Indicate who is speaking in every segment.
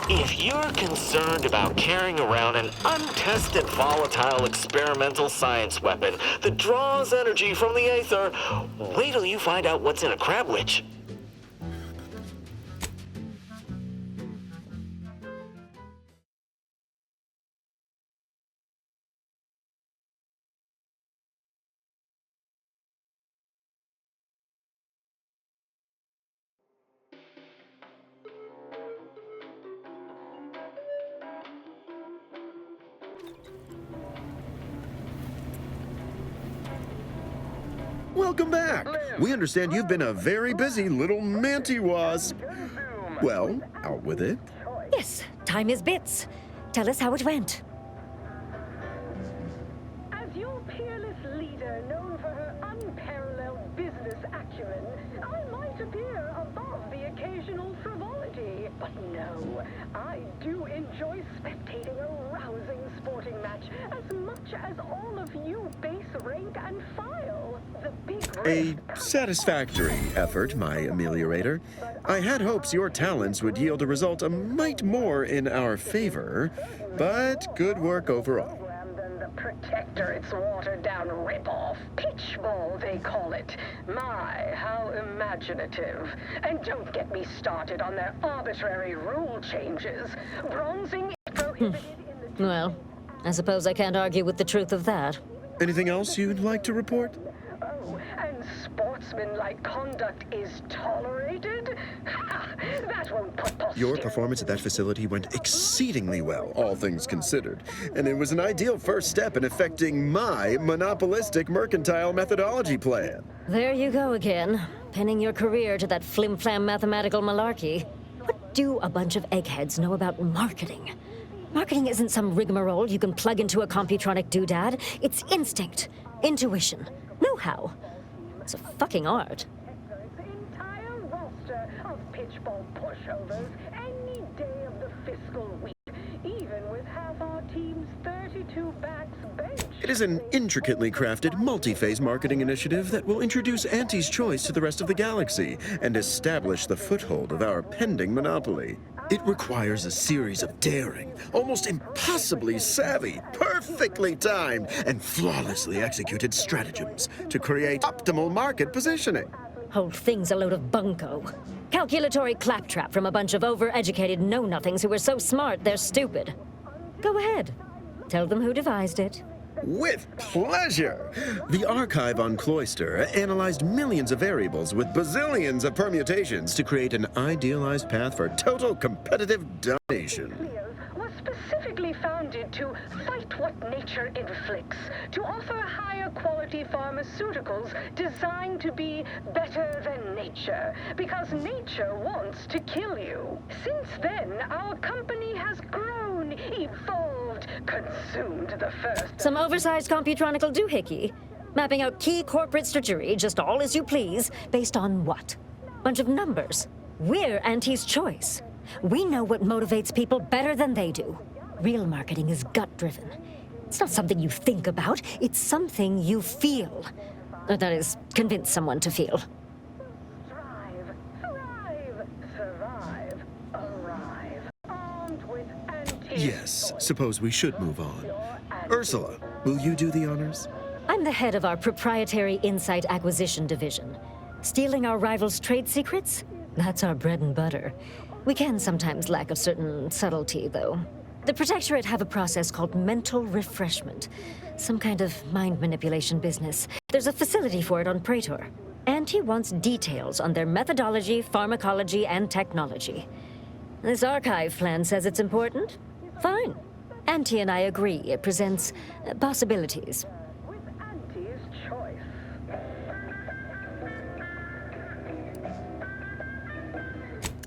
Speaker 1: If you're concerned about carrying around an untested volatile experimental science weapon that draws energy from the aether, wait till you find out what's in a crabwitch.
Speaker 2: Welcome back. We understand you've been a very busy little manty-wasp. Well, out with it.
Speaker 3: Yes, time is bits. Tell us how it went.
Speaker 4: As your peerless leader, known for her unparalleled business acumen, I might appear above the occasional frivolity. But no, I do enjoy spectating a rousing sporting match as much as all of you base rank and file. The big
Speaker 2: A satisfactory effort, my ameliorator. I had hopes your talents would yield a result a mite more in our favor, but good work overall.
Speaker 4: than the Protector, its watered-down ripoff. Pitchball, they call it. My, how imaginative. And don't get me started on their arbitrary rule changes. Bronzing is prohibited in the...
Speaker 3: Well, I suppose I can't argue with the truth of that.
Speaker 2: Anything else you'd like to report?
Speaker 4: Oh, and sportsmanlike conduct is tolerated? Ha! That won't put posterity...
Speaker 2: Your performance at that facility went exceedingly well, all things considered. And it was an ideal first step in effecting my monopolistic mercantile methodology plan.
Speaker 3: There you go again, pinning your career to that flim-flam mathematical malarkey. What do a bunch of eggheads know about marketing? Marketing isn't some rigmarole you can plug into a computronic doodad. It's instinct, intuition, know-how. It's a fucking art.
Speaker 4: The entire roster of pitchball pushovers any day of the fiscal week, even with half our team's 32 backs benched.
Speaker 2: It is an intricately crafted, multi-phase marketing initiative that will introduce Auntie's Choice to the rest of the galaxy and establish the foothold of our pending monopoly. It requires a series of daring, almost impossibly savvy, perfectly timed, and flawlessly executed stratagems to create optimal market positioning.
Speaker 3: Whole thing's a load of bunco. Calculatory claptrap from a bunch of overeducated know-nothings who are so smart they're stupid. Go ahead. Tell them who devised it.
Speaker 2: With pleasure! The archive on Cloister analyzed millions of variables with bazillions of permutations to create an idealized path for total competitive domination.
Speaker 4: Was specifically founded to fight what nature inflicts, to offer higher quality pharmaceuticals designed to be better than nature, because nature wants to kill you. Since then, our company has grown, evolved, consumed the first...
Speaker 3: Some oversized computronical doohickey. Mapping out key corporate strategy, just all as you please, based on what? Bunch of numbers. We're Auntie's Choice. We know what motivates people better than they do. Real marketing is gut-driven. It's not something you think about, it's something you feel. That is, convince someone to feel.
Speaker 4: Strive, thrive, survive, arrive, armed with anti...
Speaker 2: Yes, suppose we should move on. Ursula, will you do the honors?
Speaker 3: I'm the head of our proprietary insight acquisition division. Stealing our rivals' trade secrets? That's our bread and butter. We can sometimes lack a certain subtlety, though. The Protectorate have a process called mental refreshment. Some kind of mind manipulation business. There's a facility for it on Praetor. Auntie wants details on their methodology, pharmacology, and technology. This archive plan says it's important? Fine. Auntie and I agree it presents possibilities.
Speaker 4: With Auntie's Choice.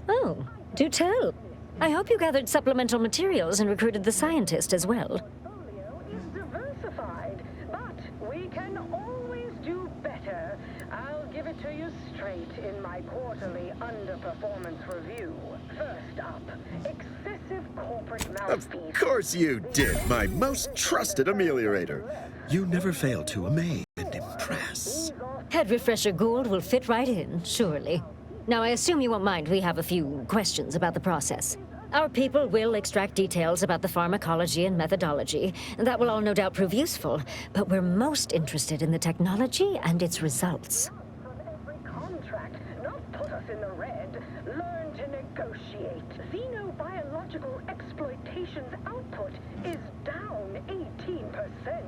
Speaker 3: Oh, do tell. I hope you gathered supplemental materials and recruited the scientist as well.
Speaker 4: Portfolio is diversified, but we can always do better. I'll give it to you straight in my quarterly underperformance review. First up, excessive corporate
Speaker 2: Of
Speaker 4: mouthpiece.
Speaker 2: course you did, my most trusted ameliorator. You never fail to amaze and impress.
Speaker 3: Head refresher Gould will fit right in, surely. Now, I assume you won't mind we have a few questions about the process. Our people will extract details about the pharmacology and methodology. That will all no doubt prove useful, but we're most interested in the technology and its results.
Speaker 4: From every contract, not put us in the red. Learn to negotiate. Xenobiological exploitation's output is down 18%.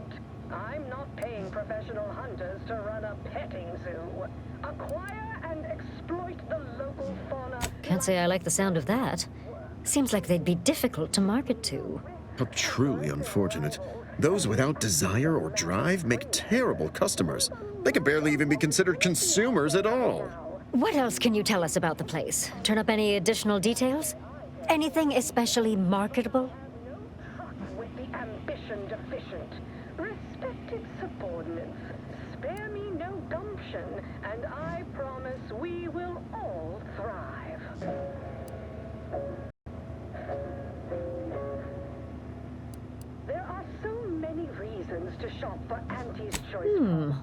Speaker 4: I'm not paying professional hunters to run a petting zoo. Acquire and exploit the local fauna.
Speaker 3: Can't say I like the sound of that. Seems like they'd be difficult to market to.
Speaker 2: How truly unfortunate. Those without desire or drive make terrible customers. They could barely even be considered consumers at all.
Speaker 3: What else can you tell us about the place? Turn up any additional details? Anything especially marketable?
Speaker 4: Truck with the ambition deficient. Respected subordinates. Spare me no gumption, and I promise we will all thrive. There are so many reasons to shop for Auntie's Choice.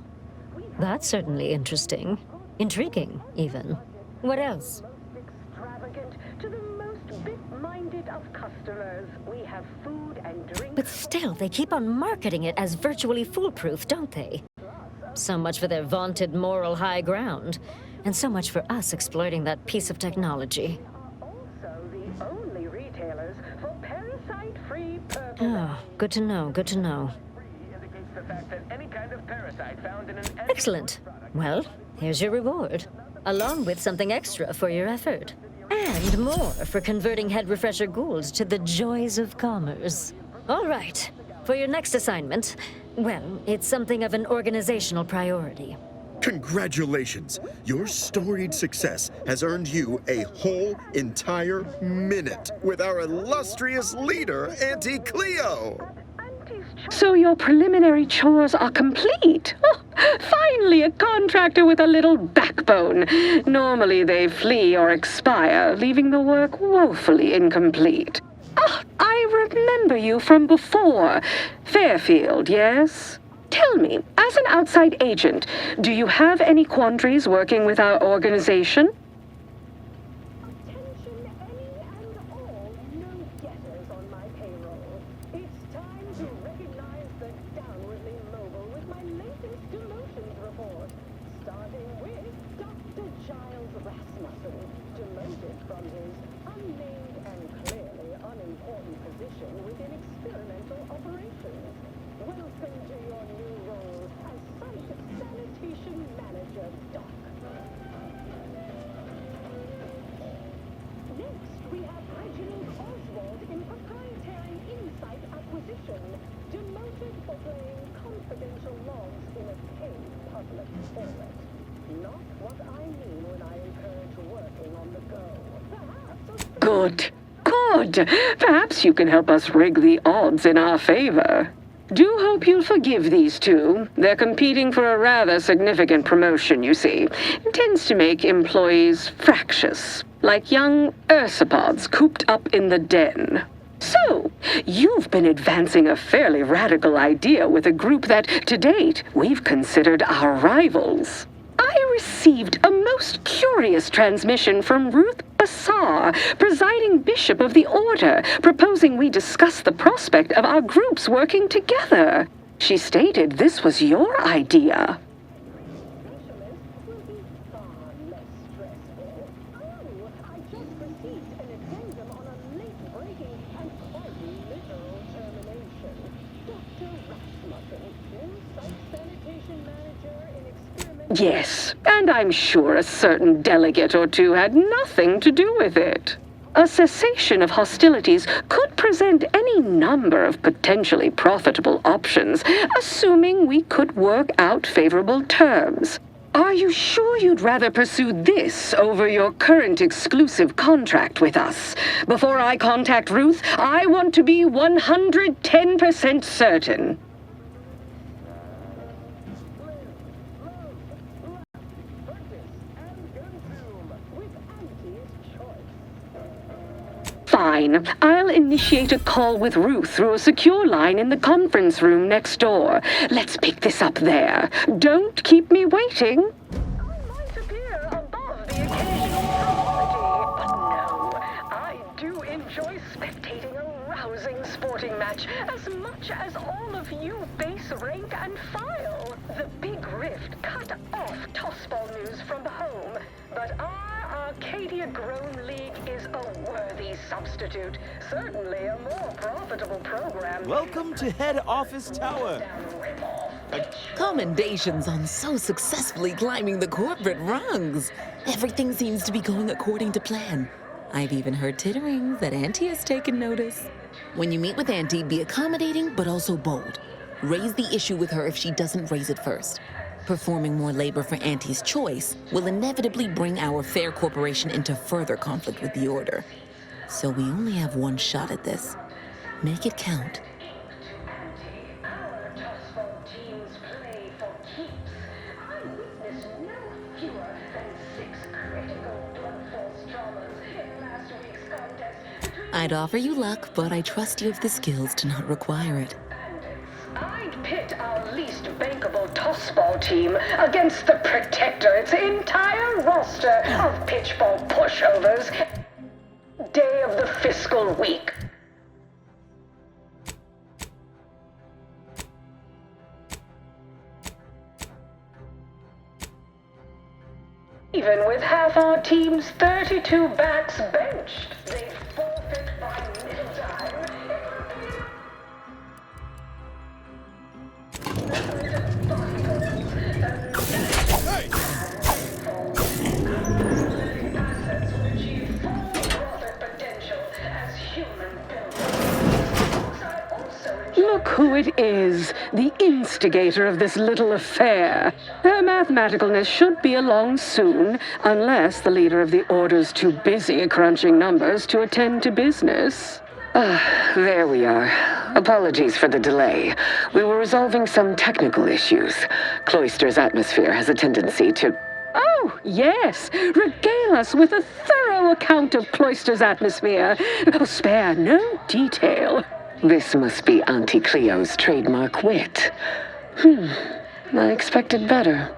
Speaker 3: That's certainly interesting. Intriguing, even. What else?
Speaker 4: Most extravagant to the most bit-minded of customers. We have food and drink.
Speaker 3: But still, they keep on marketing it as virtually foolproof, don't they? So much for their vaunted moral high ground. And so much for us exploiting that piece of technology.
Speaker 4: Also the only retailers for parasite-free purple.
Speaker 3: Oh, good to know, good to know.
Speaker 5: Indicates the fact that any kind of parasite found in an
Speaker 3: Excellent. Well, here's your reward. Along with something extra for your effort. And more for converting head refresher ghouls to the joys of commerce. All right. For your next assignment, well, it's something of an organizational priority.
Speaker 2: Congratulations! Your storied success has earned you a whole entire minute with our illustrious leader, Auntie Cleo!
Speaker 6: So your preliminary chores are complete? Oh, finally a contractor with a little backbone. Normally they flee or expire, leaving the work woefully incomplete. Ah, I remember you from before. Fairfield, yes? Tell me, as an outside agent, do you have any quandaries working with our organization?
Speaker 4: Attention any and all no-getters on my payroll. It's time to recognize the downwardly mobile with my latest demotions report. Starting with Dr. Giles Rasmussen, demoted from his unnamed and clearly unimportant position within experimental operations. Welcome to your new role as Site Sanitation Manager, Doc. Next, we have Reginald Oswald in Proprietary Insight Acquisition, demoted for playing confidential logs in a paid public toilet. Not what I mean when I encourage working on the go. Perhaps a
Speaker 6: Good. Good. Perhaps you can help us rig the odds in our favor. Do hope you'll forgive these two. They're competing for a rather significant promotion, you see. It tends to make employees fractious, like young ursopods cooped up in the den. So, you've been advancing a fairly radical idea with a group that, to date, we've considered our rivals. I received a most curious transmission from Ruth Bassar, presiding bishop of the order, proposing we discuss the prospect of our groups working together. She stated this was your idea.
Speaker 4: specialist will be far less stressful. Oh, I just received an addendum on a late-breaking and quite literal termination. Dr. Rasmussen, new Site Sanitation Manager in Experimental...
Speaker 6: Yes, and I'm sure a certain delegate or two had nothing to do with it. A cessation of hostilities could present any number of potentially profitable options, assuming we could work out favorable terms. Are you sure you'd rather pursue this over your current exclusive contract with us? Before I contact Ruth, I want to be 110% certain.
Speaker 4: with Auntie's Choice.
Speaker 6: Fine. I'll initiate a call with Ruth through a secure line in the conference room next door. Let's pick this up there. Don't keep me waiting.
Speaker 4: I might appear above the occasional frivolity, but no, I do enjoy match as much as all of you base rank and file. The Big Rift cut off Tossball news from home, but our Arcadia Grown League is a worthy substitute. Certainly a more profitable program.
Speaker 7: Welcome to Head Office Tower.
Speaker 8: Commendations on so successfully climbing the corporate rungs. Everything seems to be going according to plan. I've even heard titterings that Auntie has taken notice. When you meet with Auntie, be accommodating but also bold. Raise the issue with her if she doesn't raise it first. Performing more labor for Auntie's choice will inevitably bring our fair corporation into further conflict with the Order. So we only have one shot at this. Make it count. I'd offer you luck, but I trust you have the skills to not require it.
Speaker 4: I'd pit our least bankable tossball team against the Protectorate's entire roster of pitchball pushovers. Day of the fiscal week. Even with half our team's 32 bats benched, they forfeit by middle time.
Speaker 6: Look who it is, the instigator of this little affair. Her mathematicalness should be along soon, unless the leader of the Order's too busy crunching numbers to attend to business.
Speaker 9: There we are. Apologies for the delay. We were resolving some technical issues. Cloister's atmosphere has a tendency to...
Speaker 6: Oh, yes. Regale us with a thorough account of Cloister's atmosphere. Oh, spare no detail.
Speaker 9: This must be Auntie Cleo's trademark wit. I expected better.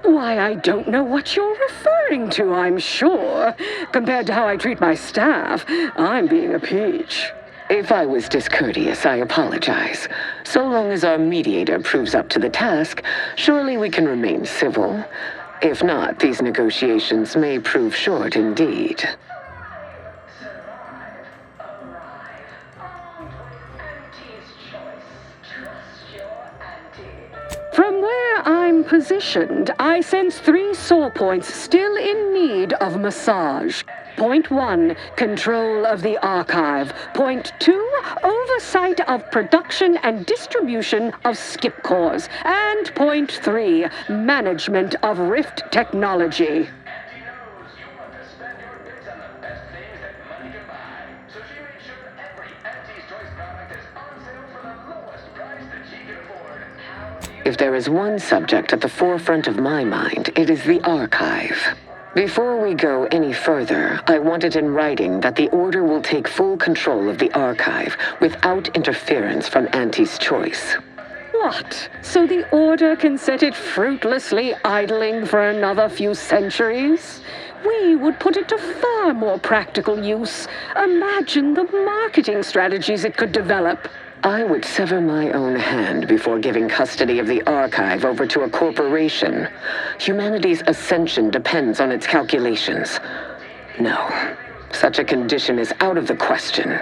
Speaker 6: Why, I don't know what you're referring to, I'm sure. Compared to how I treat my staff, I'm being a peach.
Speaker 9: If I was discourteous, I apologize. So long as our mediator proves up to the task, surely we can remain civil. If not, these negotiations may prove short indeed.
Speaker 6: From where I'm positioned, I sense 3 sore points still in need of massage. Point 1, control of the archive. Point 2, oversight of production and distribution of skip cores. And point 3, management of Rift technology.
Speaker 9: If there is one subject at the forefront of my mind, it is the archive. Before we go any further, I want it in writing that the Order will take full control of the archive without interference from Auntie's choice.
Speaker 6: What? So the Order can set it fruitlessly idling for another few centuries? We would put it to far more practical use. Imagine the marketing strategies it could develop.
Speaker 9: I would sever my own hand before giving custody of the archive over to a corporation. Humanity's ascension depends on its calculations. No, such a condition is out of the question.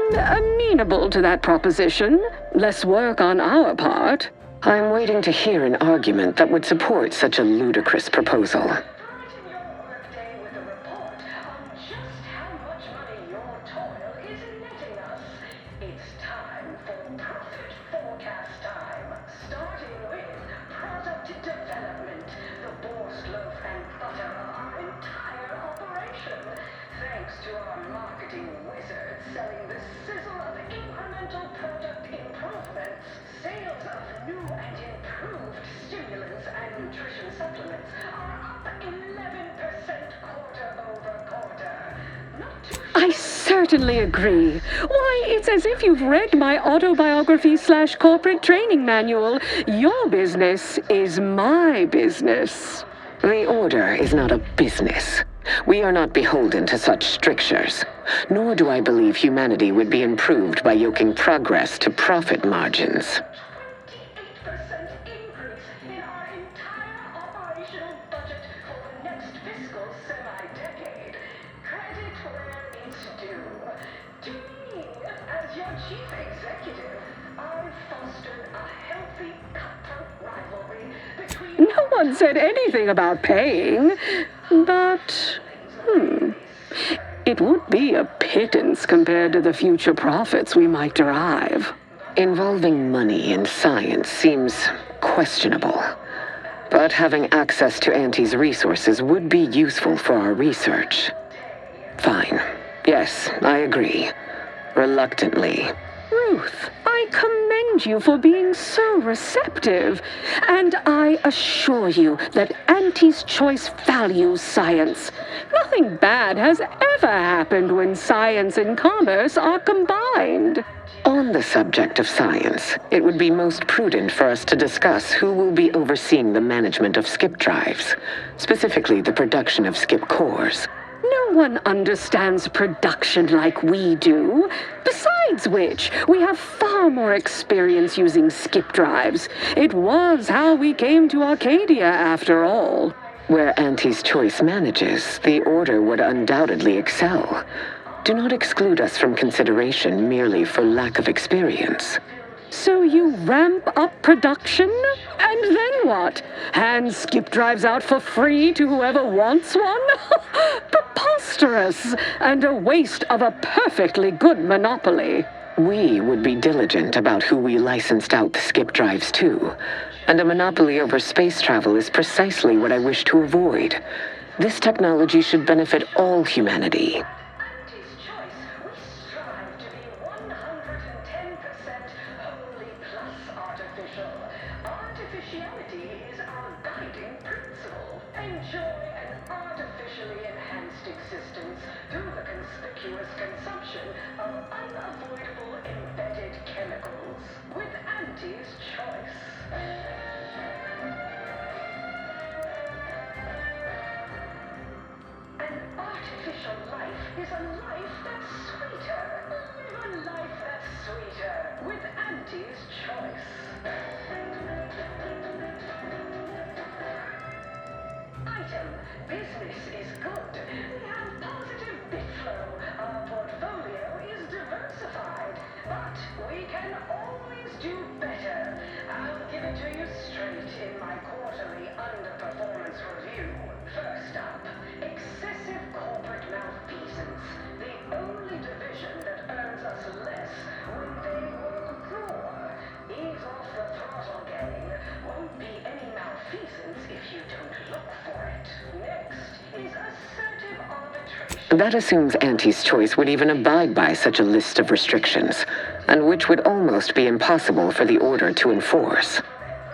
Speaker 6: Amenable to that proposition. Less work on our part.
Speaker 9: I'm waiting to hear an argument that would support such a ludicrous proposal.
Speaker 4: for-profit forecast time, starting with product development, the Borscht loaf and butter of our entire operation. Thanks to our marketing wizards selling the sizzle of incremental product improvements, sales of new and improved stimulants and nutrition supplements are up 11% quarter-over-quarter. Not too
Speaker 6: I certainly agree. Why, it's as if you've read my autobiography/corporate training manual. Your business is my business.
Speaker 9: The Order is not a business. We are not beholden to such strictures. Nor do I believe humanity would be improved by yoking progress to profit margins.
Speaker 4: 28% increase in our entire operational budget for the next fiscal semi-decade. Credit where it's due. To me, as your chief executive, I've fostered a healthy cutthroat rivalry between...
Speaker 6: No one said anything about paying, but, it would be a pittance compared to the future profits we might derive.
Speaker 9: Involving money in science seems questionable. But having access to Auntie's resources would be useful for our research. Fine. Yes, I agree. Reluctantly.
Speaker 6: Ruth, I commend you for being so receptive. And I assure you that Auntie's Choice values science. Nothing bad has ever happened when science and commerce are combined.
Speaker 9: On the subject of science, it would be most prudent for us to discuss who will be overseeing the management of skip drives, specifically the production of skip cores.
Speaker 6: No one understands production like we do. Besides which, we have far more experience using skip drives. It was how we came to Arcadia, after all.
Speaker 9: Where Auntie's Choice manages, the Order would undoubtedly excel. Do not exclude us from consideration merely for lack of experience.
Speaker 6: So you ramp up production? And then what? Hand skip drives out for free to whoever wants one? Preposterous, and a waste of a perfectly good monopoly.
Speaker 9: We would be diligent about who we licensed out the skip drives to, and a monopoly over space travel is precisely what I wish to avoid. This technology should benefit all humanity.
Speaker 4: Auntie's Choice, we strive to be 110% wholly plus artificial. Artificiality is our guiding principle. Enjoy an artificially enhanced existence through the conspicuous consumption of unavoidable embedded chemicals. With Auntie's Choice. An artificial life is a life that's sweeter. Live a life that's sweeter with Auntie's Choice. Item: business is good. We have positive bit flow. Our portfolio is diversified. But we can always do better. I'll give it to you straight in my quarterly underperformance review. First up, excessive corporate malfeasance. The only division that earns us less when they work more. Ease off the throttle, gang. Won't be any malfeasance if you don't look for it. Next is assertive arbitration.
Speaker 9: That assumes Auntie's Choice would even abide by such a list of restrictions, and which would almost be impossible for the Order to enforce.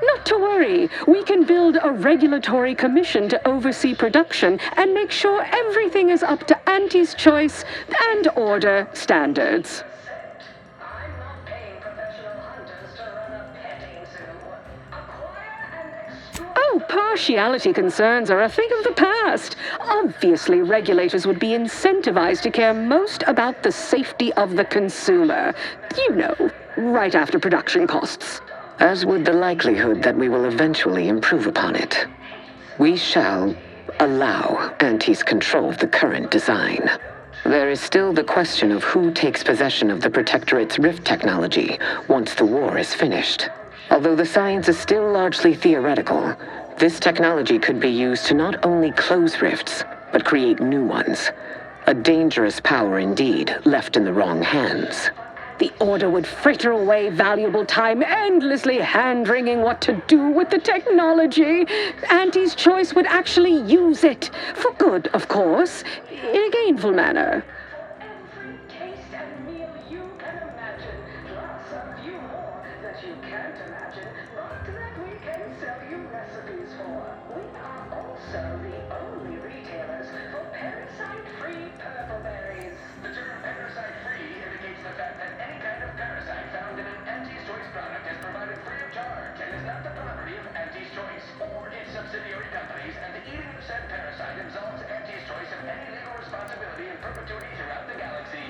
Speaker 6: Not to worry, we can build a regulatory commission to oversee production and make sure everything is up to Auntie's Choice and Order standards.
Speaker 4: I'm not paying professional hunters to run a petting zoo. Acquire and extort.
Speaker 6: Oh, partiality concerns are a thing of the past. Obviously, regulators would be incentivized to care most about the safety of the consumer. You know, right after production costs.
Speaker 9: As would the likelihood that we will eventually improve upon it. We shall allow Auntie's control of the current design. There is still the question of who takes possession of the Protectorate's rift technology once the war is finished. Although the science is still largely theoretical, this technology could be used to not only close rifts, but create new ones. A dangerous power indeed, left in the wrong hands.
Speaker 6: The Order would fritter away valuable time endlessly hand-wringing what to do with the technology. Auntie's Choice would actually use it. For good, of course. In a gainful manner.
Speaker 4: Every taste and meal you can imagine, plus a few more that you can't imagine, but that we can sell you recipes for. We are also the only retailers for parasite-free purple berries.
Speaker 5: The term parasite-free indicates the fact that any kind of parasite found in an Auntie's Choice product is provided free of charge and is not the property of Auntie's Choice or its subsidiary companies, and the eating of said parasite absolves Auntie's Choice of any legal responsibility in perpetuity throughout the galaxy.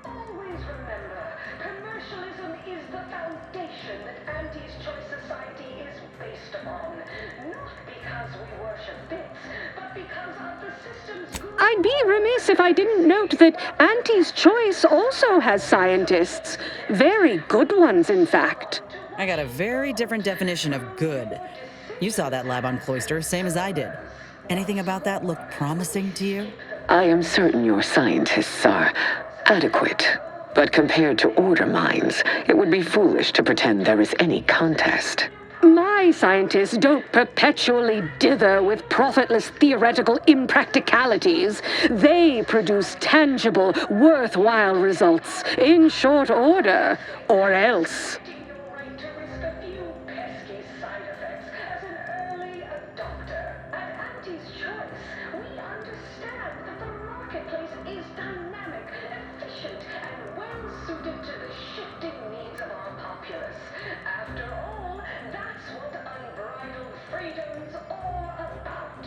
Speaker 4: Always remember, commercialism is the foundation that Auntie's Choice Society is based upon. Not because we worship bits, but because of the system's good.
Speaker 6: I'd be remiss if I didn't note that Auntie's Choice also has scientists. Very good ones, in fact.
Speaker 10: I got a very different definition of good. You saw that lab on Cloister, same as I did. Anything about that look promising to you?
Speaker 9: I am certain your scientists are adequate. But compared to Order minds, it would be foolish to pretend there is any contest.
Speaker 6: My scientists don't perpetually dither with profitless theoretical impracticalities. They produce tangible, worthwhile results in short order, or else.
Speaker 4: Right to risk a few pesky side effects as an early adopter. At Auntie's Choice, we understand that the marketplace is dynamic, efficient, and well-suited to the shifting needs of our populace. After all, that's what unbridled freedom's all about.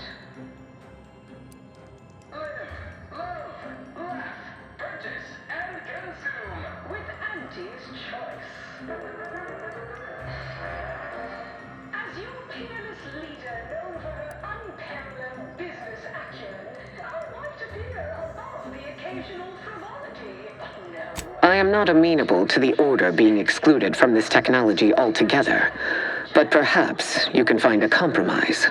Speaker 5: Live, love, laugh, purchase, and consume.
Speaker 4: With Auntie's Choice. As your peerless leader, known for her unparalleled business acumen, I want to appear above the occasional frivolity. No.
Speaker 9: I am not amenable to the Order being excluded from this technology altogether. But perhaps you can find a compromise.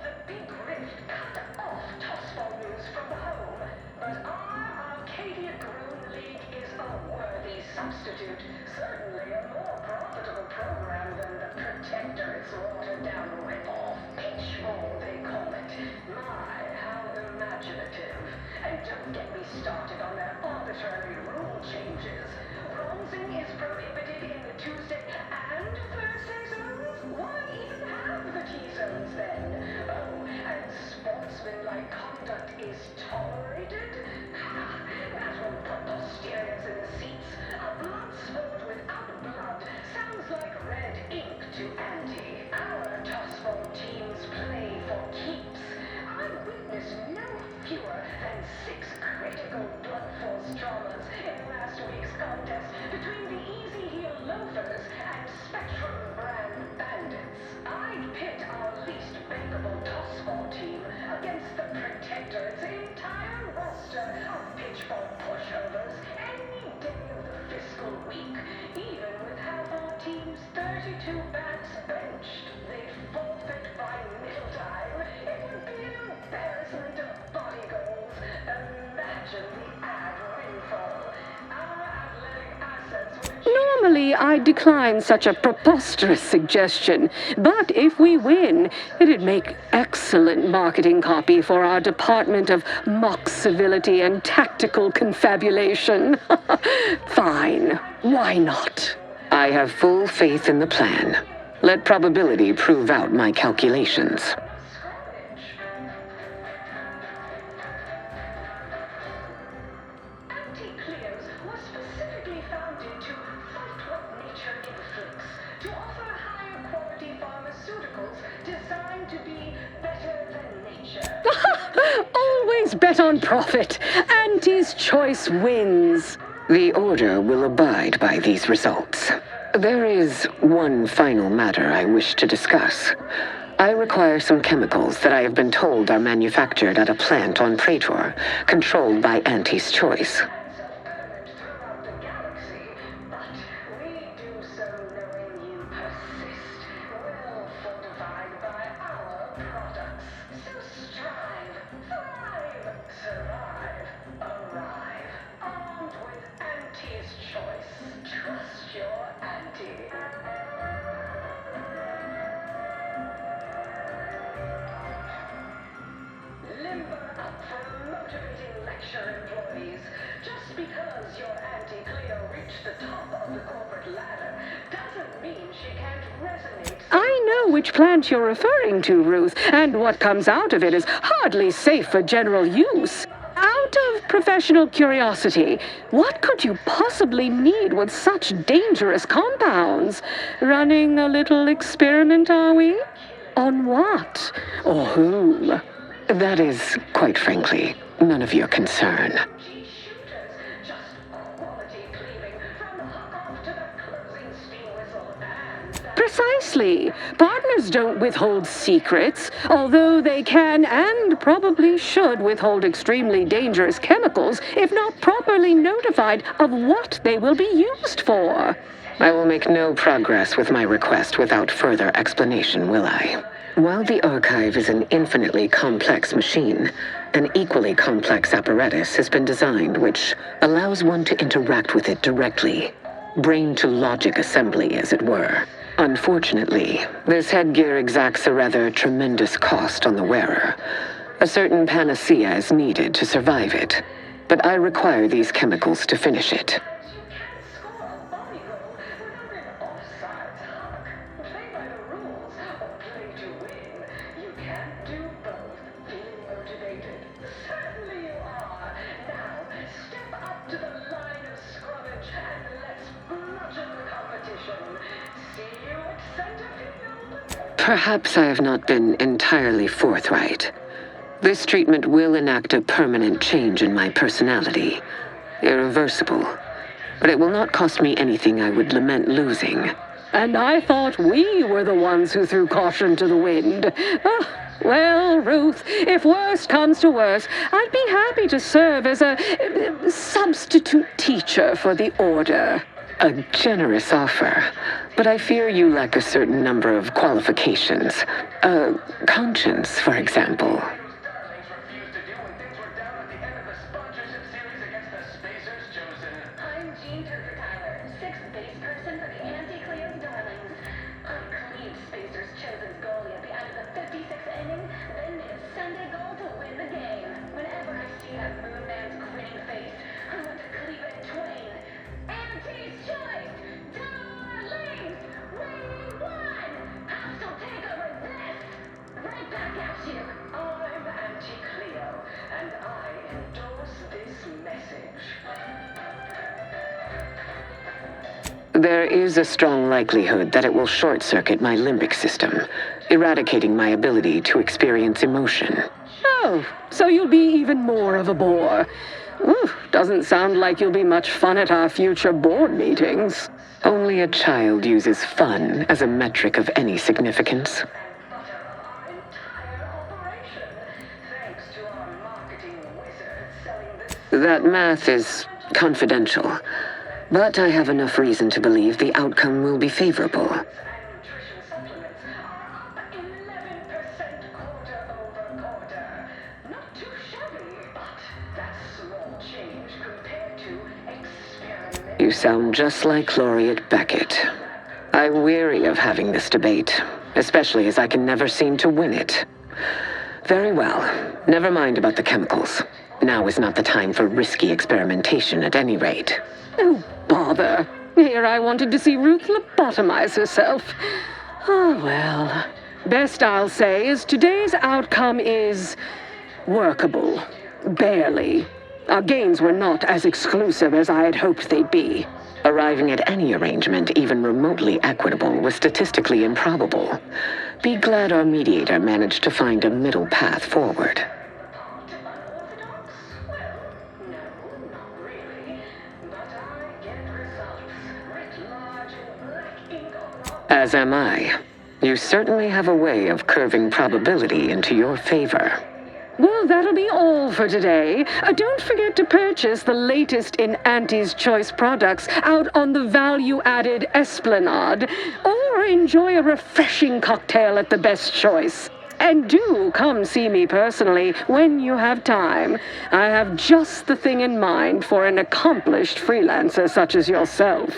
Speaker 4: The big rift cut off Tossball News from the home, but our Arcadia Grown League is a worthy substitute. Certainly a more profitable program than the Protectorate's watered-down rip-off. Pitchball, they call it. My, how imaginative. And don't get me started on their arbitrary rule changes. Bronzing is prohibited in the Tuesday and Thursday zones? Why even have the T-zones then? Oh, and sportsmanlike conduct is tolerated? Ha! That will put posteriors in the seats. A blood sport without blood sounds like red ink to Auntie. Our Tossball teams play for keeps. I witnessed no fewer than 6 critical blood force dramas in last week's contest between the Easy Heel Loafers and Spectrum Brand Bandits. I'd pit our least bankable Tossball team against the Protectorate's entire roster of pitchball pushovers any day of the fiscal week. Even with half our team's 32 bats benched, they'd forfeit by middle time. It would be an embarrassment of body goals. Imagine the ad windfall. Our athletic assets would...
Speaker 6: Normally, I decline such a preposterous suggestion, but if we win, it'd make excellent marketing copy for our Department of Mock Civility and Tactical Confabulation. Fine, why not?
Speaker 9: I have full faith in the plan. Let probability prove out my calculations.
Speaker 4: Anti-Cleos was specifically founded to fight what nature inflicts, to offer higher quality pharmaceuticals designed to be better than nature.
Speaker 6: Always bet on profit. Auntie's Choice wins.
Speaker 9: The Order will abide by these results. There is one final matter I wish to discuss. I require some chemicals that I have been told are manufactured at a plant on Praetor, controlled by Auntie's Choice.
Speaker 4: Throughout the galaxy, but we do so knowing you persist, well fortified by our products. So strive, thrive, ladder doesn't mean she can't resonate.
Speaker 6: I know which plant you're referring to, Ruth, and what comes out of it is hardly safe for general use. Out of professional curiosity, what could you possibly need with such dangerous compounds? Running a little experiment, are we? On what? Or whom?
Speaker 9: That is, quite frankly, none of your concern.
Speaker 4: Just quality cleaving from hook off to the closing steam whistle and
Speaker 6: Precisely. Partners don't withhold secrets, although they can and probably should withhold extremely dangerous chemicals if not properly notified of what they will be used for.
Speaker 9: I will make no progress with my request without further explanation, will I? While the Archive is an infinitely complex machine, an equally complex apparatus has been designed which allows one to interact with it directly. Brain-to-logic assembly, as it were. Unfortunately, this headgear exacts a rather tremendous cost on the wearer. A certain panacea is needed to survive it, but I require these chemicals to finish it. Perhaps I have not been entirely forthright. This treatment will enact a permanent change in my personality. Irreversible. But it will not cost me anything I would lament losing.
Speaker 6: And I thought we were the ones who threw caution to the wind. Well, Ruth, if worst comes to worst, I'd be happy to serve as a substitute teacher for the Order.
Speaker 9: A generous offer, but I fear you lack a certain number of qualifications. Conscience, for example.
Speaker 4: I'm Jean Turker Tyler, 6th base person for the Anti-Cleo Darlings. I cleaved Spacer's chosen goalie at the end of the 56th inning, then made a Sunday goal to win the game. Whenever I see that Moon Man's grinning face, I want to cleave it in twain. Auntie's choice! Darlings! We won! I'll still take over this! Right back at you! I'm Auntie Cleo, and I endorse this message.
Speaker 9: There is a strong likelihood that it will short-circuit my limbic system, eradicating my ability to experience emotion.
Speaker 6: Oh, so you'll be even more of a bore. Ooh, doesn't sound like you'll be much fun at our future board meetings.
Speaker 9: Only a child uses fun as a metric of any significance. That math is confidential, but I have enough reason to believe the outcome will be favorable.
Speaker 4: Nutrition supplements are up 11% quarter-over-quarter. Not too shabby, but that's small change compared to experiment.
Speaker 9: You sound just like Laureate Beckett. I'm weary of having this debate, especially as I can never seem to win it. Very well. Never mind about the chemicals. Now is not the time for risky experimentation at any rate.
Speaker 6: Oh, bother. Here I wanted to see Ruth lobotomize herself. Oh, well. Best I'll say is today's outcome is workable. Barely. Our gains were not as exclusive as I had hoped they'd be.
Speaker 9: Arriving at any arrangement even remotely equitable was statistically improbable. Be glad our mediator managed to find a middle path forward. As am I. You certainly have a way of curving probability into your favor.
Speaker 6: Well, that'll be all for today. Don't forget to purchase the latest in Auntie's Choice products out on the value-added Esplanade, or enjoy a refreshing cocktail at the Best Choice. And do come see me personally when you have time. I have just the thing in mind for an accomplished freelancer such as yourself.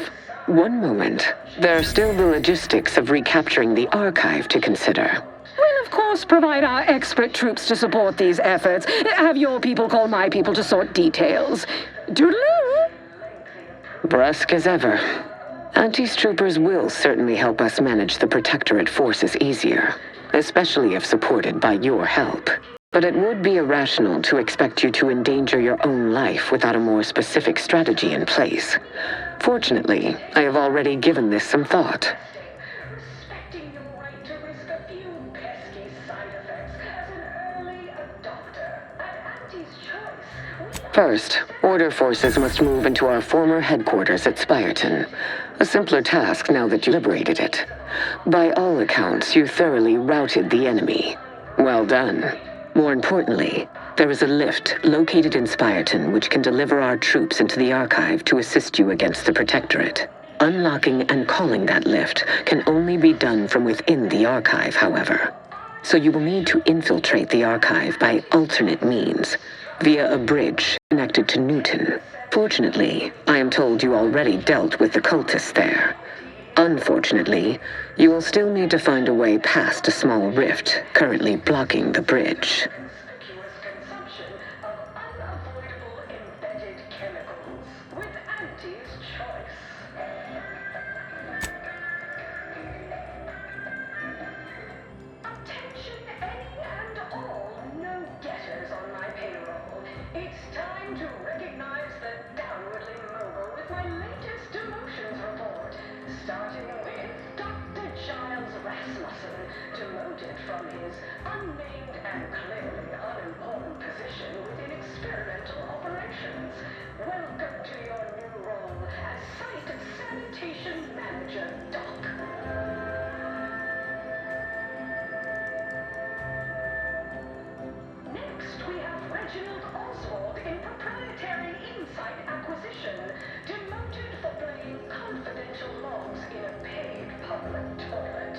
Speaker 9: One moment. There are still the logistics of recapturing the Archive to consider.
Speaker 6: We'll, of course, provide our expert troops to support these efforts. Have your people call my people to sort details. Doodaloo!
Speaker 9: Brusque as ever. Auntie's troopers will certainly help us manage the Protectorate forces easier, especially if supported by your help. But it would be irrational to expect you to endanger your own life without a more specific strategy in place. Fortunately, I have already given this some thought.
Speaker 4: Respecting your right to risk a few pesky side effects as an early adopter. At Auntie's choice.
Speaker 9: First, Order forces must move into our former headquarters at Spirton. A simpler task now that you liberated it. By all accounts, you thoroughly routed the enemy. Well done. More importantly, there is a lift located in Spirton which can deliver our troops into the Archive to assist you against the Protectorate. Unlocking and calling that lift can only be done from within the Archive, however. So you will need to infiltrate the Archive by alternate means, via a bridge connected to Newton. Fortunately, I am told you already dealt with the cultists there. Unfortunately, you will still need to find a way past a small rift currently blocking the bridge.
Speaker 4: Conspicuous consumption of unavoidable embedded chemicals with Auntie's choice. Attention any and all no-getters on my payroll. It's time to recognize the downwardly mobile with my latest demotions report. Starting with Dr. Giles Rasmussen, demoted from his unnamed and clearly unimportant position within experimental operations. Welcome to your new role as Site Sanitation Manager, Doc. Next, we have Reginald Oswald in Proprietary Insight Acquisition, demoted for playing confidential logs in a paid public toilet.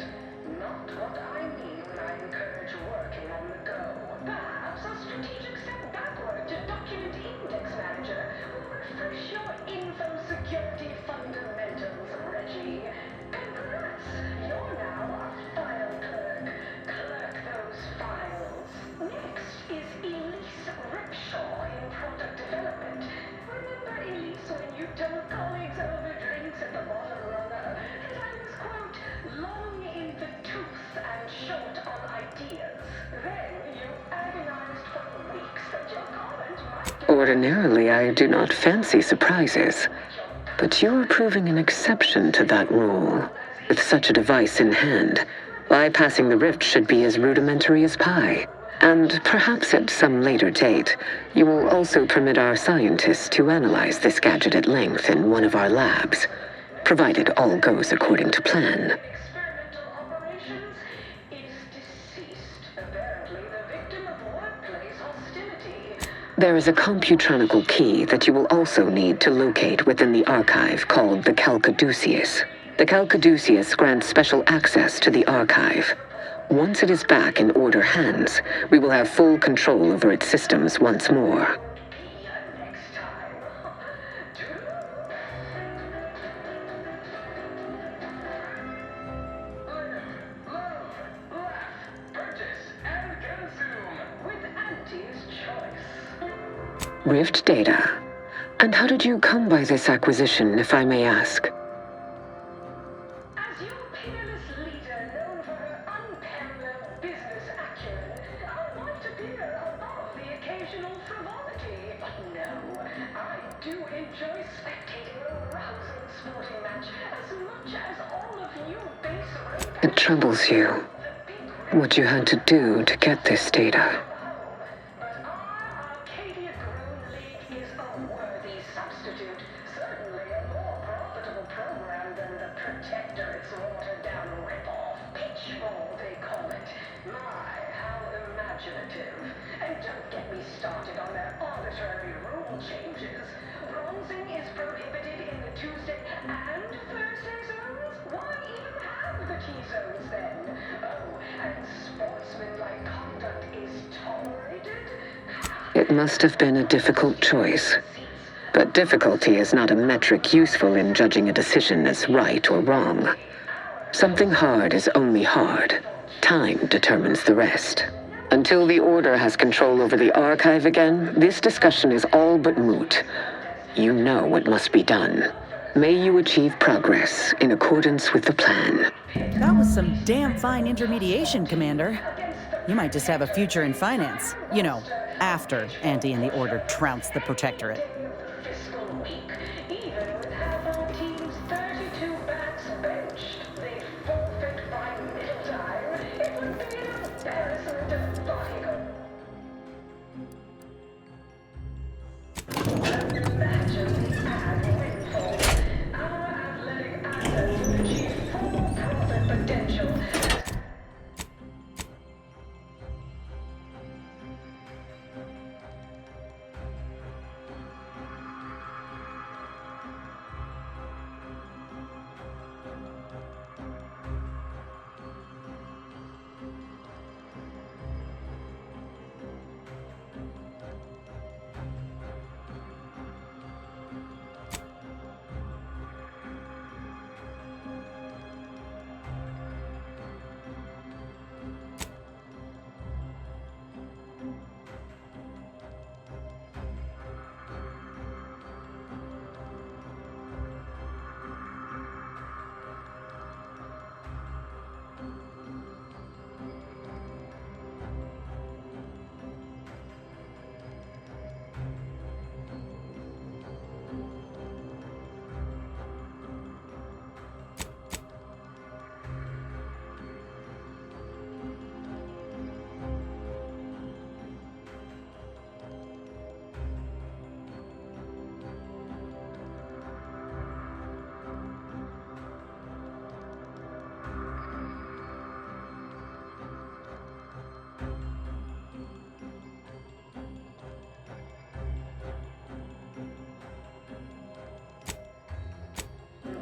Speaker 4: Not what I mean when I encourage working on the go. Perhaps a strategic step backward to Document Index Manager will refresh your info security fundamentals, Reggie. Congrats! You're now a file clerk. Clerk those files. Next is Elise Ripshaw in Product Development. Remember Elise when you told colleagues over drinks at the bottom runner that I was, quote, long in the tooth and short on ideas? Then you agonized for weeks that your comment might...
Speaker 9: Ordinarily, I do not fancy surprises, but you are proving an exception to that rule. With such a device in hand, bypassing the rift should be as rudimentary as pie. And perhaps at some later date, you will also permit our scientists to analyze this gadget at length in one of our labs, provided all goes according to plan.
Speaker 4: Experimental operations is deceased. Apparently the victim of workplace hostility.
Speaker 9: There is a computronical key that you will also need to locate within the Archive called the Calcaduceus. The Calcaduceus grants special access to the Archive. Once it is back in Order hands, we will have full control over its systems once more.
Speaker 4: Next time.
Speaker 5: Live, love, laugh, purchase, and consume.
Speaker 4: With Auntie's choice.
Speaker 9: Rift data. And how did you come by this acquisition, if I may ask?
Speaker 4: As your peerless leader, known for her unparalleled business acumen, I might appear above the occasional frivolity. But no, I do enjoy spectating a rousing sporting match as much as all of you base rate.
Speaker 9: It troubles you what you had to do to get this data.
Speaker 4: But our Arcadia Grown League is a worthy substitute. Certainly a more profitable program than the Protectorate's watered-down rip-off pitchball, they call it. My, how imaginative. And don't get me started on their arbitrary rule changes. Bronzing is prohibited in the Tuesday and Thursday zones? Why even have the T-zones then? Oh, and sportsmanlike conduct is tolerated?
Speaker 9: It must have been a difficult choice. But difficulty is not a metric useful in judging a decision as right or wrong. Something hard is only hard. Time determines the rest. Until the Order has control over the Archive again, this discussion is all but moot. You know what must be done. May you achieve progress in accordance with the plan.
Speaker 10: That was some damn fine intermediation, Commander. You might just have a future in finance. You know, after Anti and the Order trounce the Protectorate.
Speaker 4: Fiscal week, even with half our team's 32 bats benched, they'd forfeit by middle time. It would be an embarrassment to Bodico. Imagine the ad windfall. Our athletic assets would achieve full profit potential.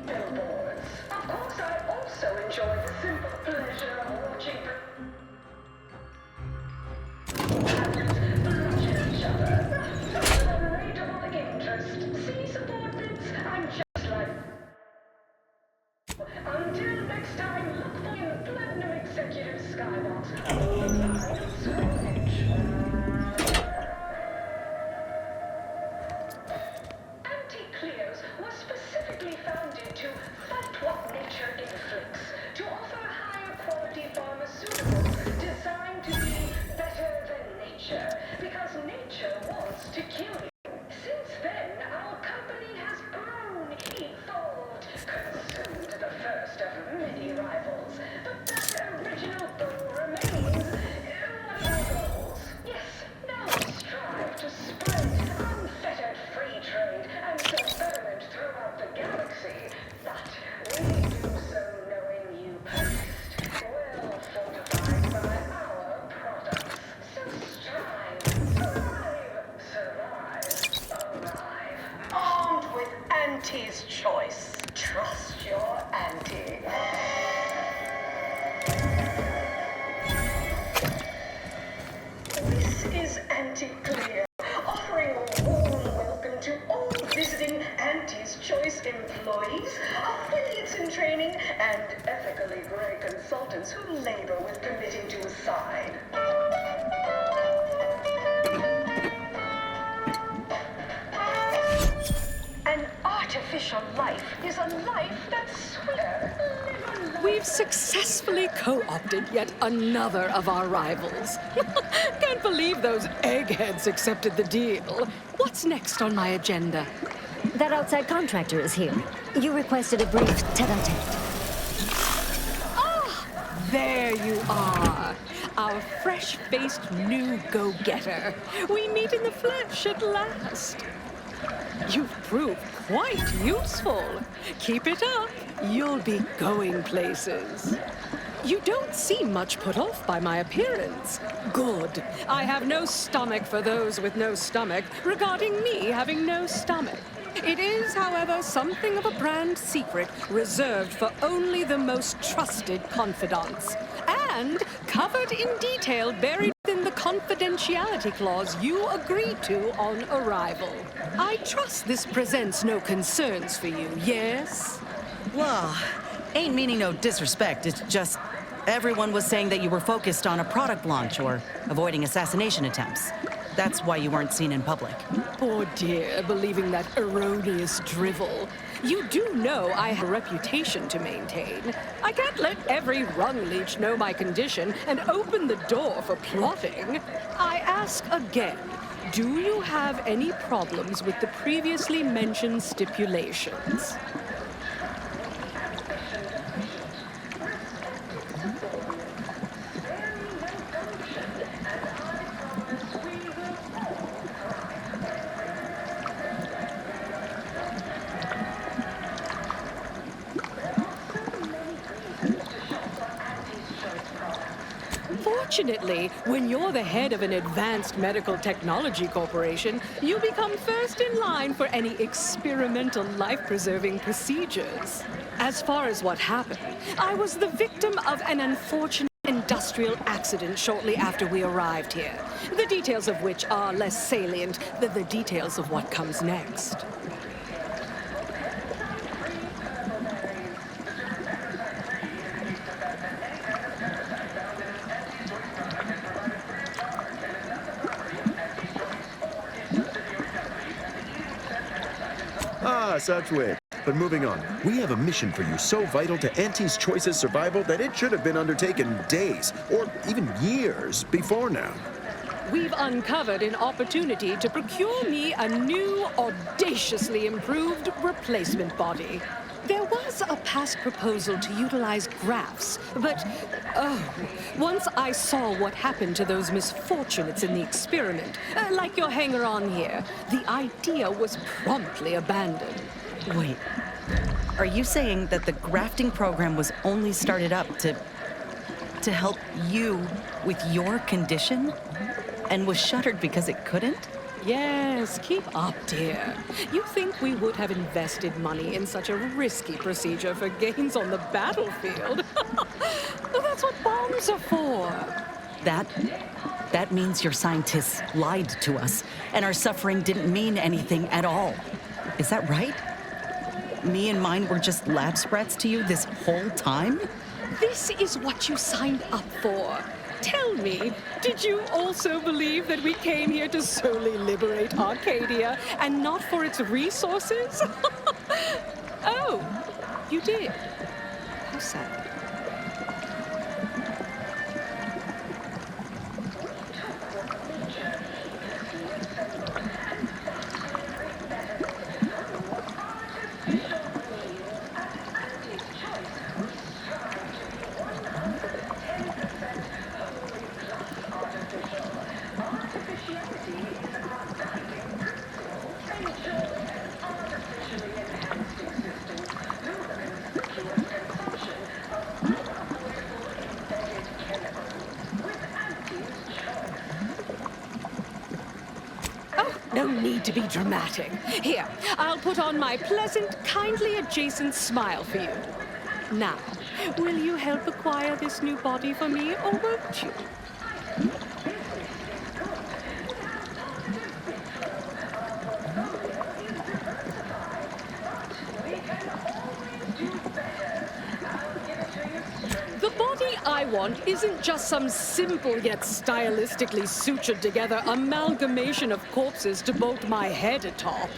Speaker 4: Billboards. Of course, I also enjoy the simple pleasure of watching bludgeon each other. Such a relatable interest. See, subordinates, I'm just like... Until next time, look for your Platinum Executive Skybox. Anti-Cleos was specifically founded to fight what nature inflicts, to offer higher quality pharmaceuticals designed to be better than nature, because nature wants to kill you. Since then, our company has grown, evolved, consumed the first of many rivals, but that original goal remains. What are our goals? Yes, now we strive to spread unfettered free trade and self-government throughout the galaxy, but we do so knowing you persist, well fortified by our products. So strive, survive, arrive. Armed with Anti's choice. Trust your Anti. This is Anti-Cleo, offering a warm welcome to all visiting Anti's Choice employees, affiliates in training, and ethically gray consultants who labor with committing to a side. An artificial life is a life that's sweeter.
Speaker 11: We've successfully co-opted yet another of our rivals. Can't believe those eggheads accepted the deal. What's next on my agenda?
Speaker 3: That outside contractor is here. You requested a brief tete-a-tete.
Speaker 11: Ah, there you are. Our fresh-faced new go-getter. We meet in the flesh at last. You've proved quite useful. Keep it up. You'll be going places. You don't seem much put off by my appearance. Good. I have no stomach for those with no stomach regarding me having no stomach. It is, however, something of a brand secret reserved for only the most trusted confidants. And covered in detail buried within the confidentiality clause you agreed to on arrival. I trust this presents no concerns for you, yes?
Speaker 10: Well, ain't meaning no disrespect. It's just everyone was saying that you were focused on a product launch or avoiding assassination attempts. That's why you weren't seen in public.
Speaker 11: Poor dear, believing that erroneous drivel. You do know I have a reputation to maintain. I can't let every rung leech know my condition and open the door for plotting. I ask again, do you have any problems with the previously mentioned stipulations? Fortunately, when you're the head of an advanced medical technology corporation, you become first in line for any experimental life-preserving procedures. As far as what happened, I was the victim of an unfortunate industrial accident shortly after we arrived here, the details of which are less salient than the details of what comes next.
Speaker 2: Ah, Sedgwick. But moving on, we have a mission for you so vital to Auntie's Choice's survival that it should have been undertaken days, or even years, before now.
Speaker 11: We've uncovered an opportunity to procure me a new, audaciously improved replacement body. There was a past proposal to utilize grafts, but, once I saw what happened to those misfortunates in the experiment, like your hanger-on here, the idea was promptly abandoned.
Speaker 10: Wait, are you saying that the grafting program was only started up to help you with your condition? And was shuttered because it couldn't?
Speaker 11: Yes, keep up, dear. You think we would have invested money in such a risky procedure for gains on the battlefield? That's what bombs are for.
Speaker 10: That means your scientists lied to us, and our suffering didn't mean anything at all. Is that right? Me and mine were just lab sprats to you this whole time?
Speaker 11: This is what you signed up for. Tell me, did you also believe that we came here to solely liberate Arcadia and not for its resources? Oh, you did. How sad. No need to be dramatic. Here, I'll put on my pleasant, kindly adjacent smile for you. Now, will you help acquire this new body for me, or won't you? The body I want isn't just some simple yet stylistically sutured together amalgamation of corpses to bolt my head atop.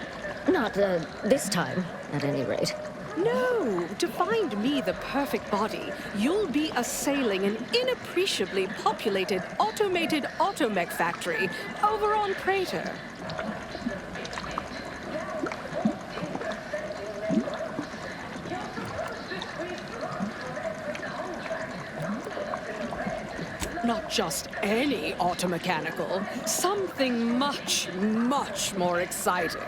Speaker 3: Not, this time, at any rate.
Speaker 11: No, to find me the perfect body, you'll be assailing an inappreciably populated automated automech factory over on Praetor. Not just any automechanical, something much, much more exciting.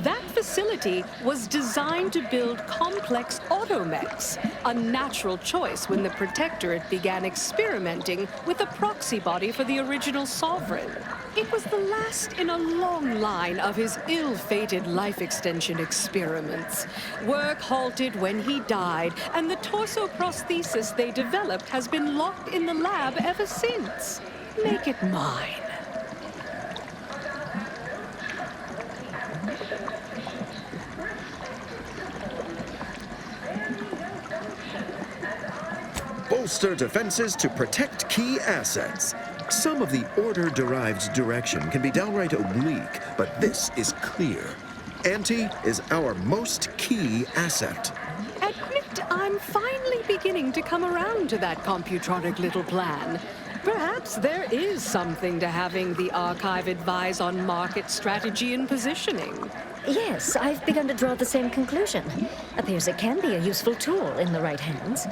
Speaker 11: That facility was designed to build complex automechs, a natural choice when the Protectorate began experimenting with a proxy body for the original Sovereign. It was the last in a long line of his ill-fated life extension experiments. Work halted when he died, and the torso prosthesis they developed has been locked in the lab ever since. Make it mine.
Speaker 2: Bolster defenses to protect key assets. Some of the Order-derived direction can be downright oblique, but this is clear. Auntie is our most key asset.
Speaker 11: Admit I'm finally beginning to come around to that computronic little plan. Perhaps there is something to having the archive advise on market strategy and positioning.
Speaker 3: Yes, I've begun to draw the same conclusion. Appears it can be a useful tool in the right hands.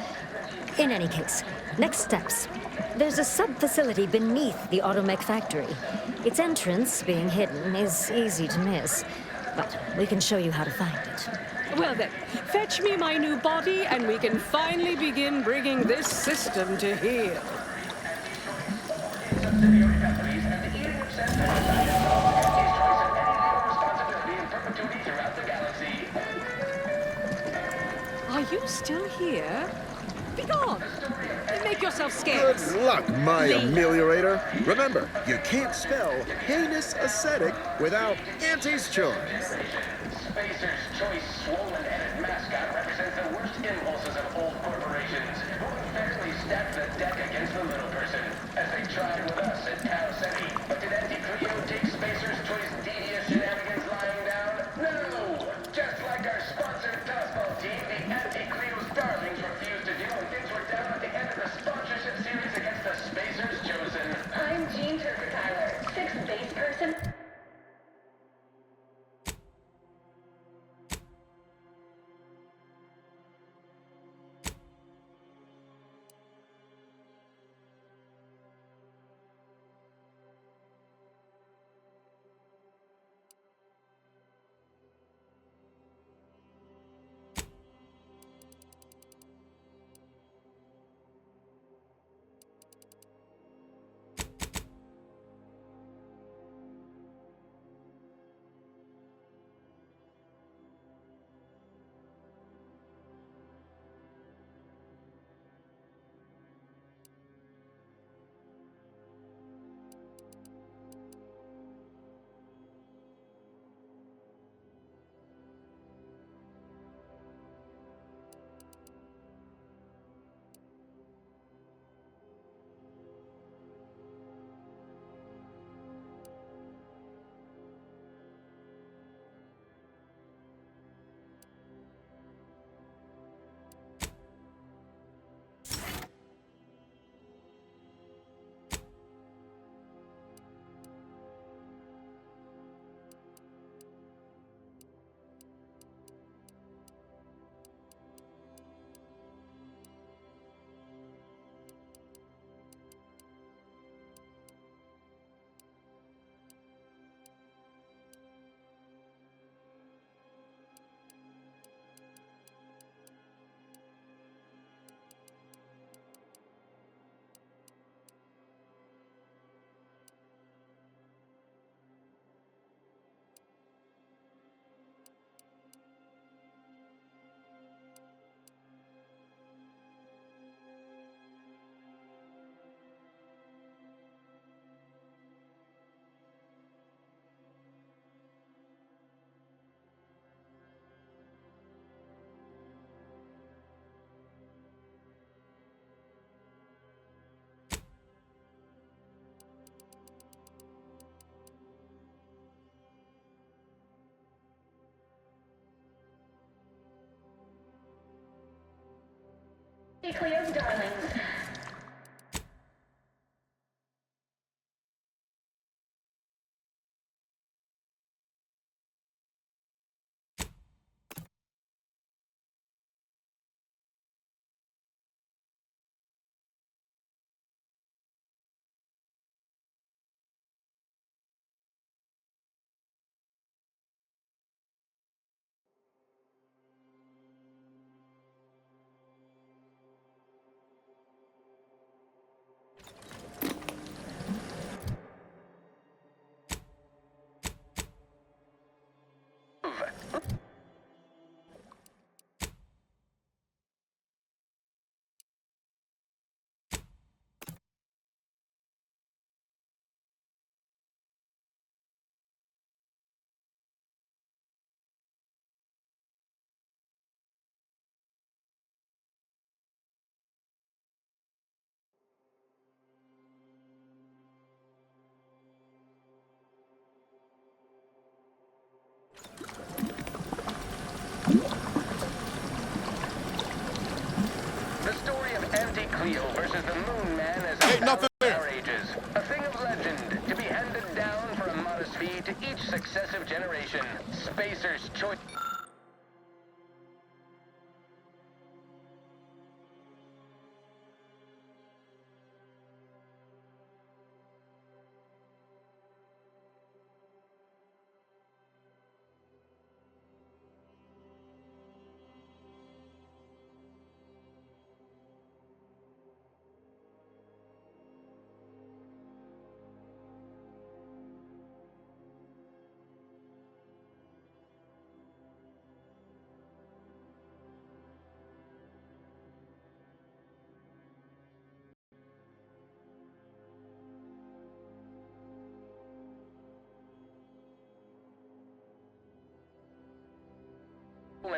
Speaker 3: In any case, next steps. There's a sub-facility beneath the Automech factory. Its entrance, being hidden, is easy to miss. But we can show you how to find it.
Speaker 11: Well then, fetch me my new body and we can finally begin bringing this system to heel.
Speaker 5: Subsidiary companies and the eating of said parasites involve Anti's choice of any legal responsibility in perpetuity throughout the galaxy.
Speaker 11: Are you still here? Begone! Make yourself scarce.
Speaker 2: Good luck, my ameliorator. Remember, you can't spell heinous ascetic without Auntie's choice.
Speaker 5: Spacer's Choice swollen-headed mascot represents the worst impulses of old corporations, who unfairly stacked the deck against the little person, as they tried with us at Tau Ceti. But did Anti-Cleo take Spacer's Choice devious shenanigans lying down? No! Just like our sponsored Dustball team, the Anti-Cleo's darlings refused to deal when things were down at the end of the sponsorship series against the Spacers Chosen.
Speaker 4: I'm Jean Turker Tyler, sixth base person. Cleo's darlings.
Speaker 5: Anti-Cleo versus the Moon Man as a battle of our ages. A thing of legend, to be handed down for a modest fee to each successive generation. Spacer's Choice.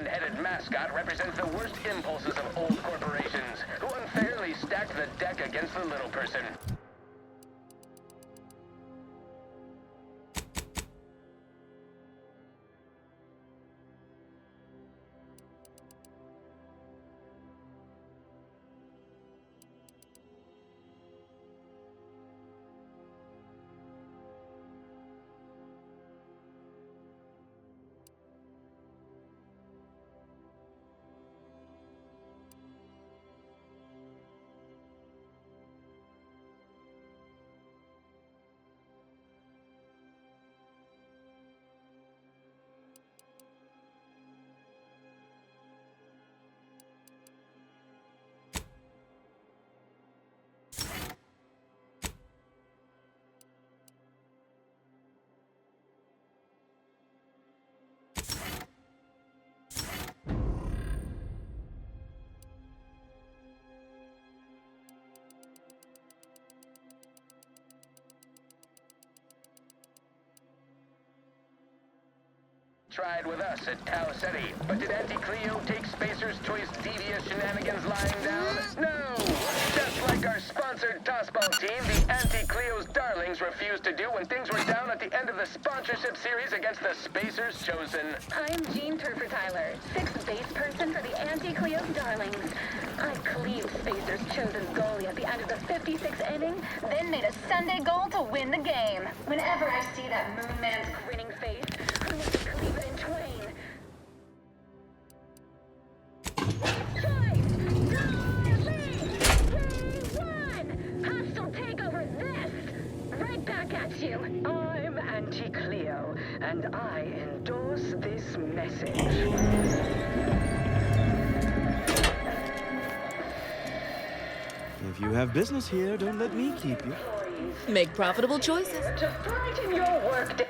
Speaker 5: Headed mascot represents the worst impulses of old corporations, who unfairly stack the deck against the little person. Tried with us at Tau Ceti, but did Anti-Cleo take Spacer's Choice devious shenanigans lying down? No! Just like our sponsored tossball team, the Anti-Cleo's darlings refused to do when things were down at the end of the sponsorship series against the Spacer's Chosen.
Speaker 4: I'm Jean Turfer Tyler, 6th base person for the Anti-Cleo's darlings. I cleaved Spacer's Chosen's goalie at the end of the 56th inning, then made a Sunday goal to win the game. Whenever I see that Moon Man's grinning face, I want to cleave it in twain. Choice! Day1! Hostile takeover this! Right back at you. I'm Anti-Cleo, and I endorse this message.
Speaker 7: If you have business here, don't let me keep you.
Speaker 8: Make profitable choices.
Speaker 4: To brighten your workday.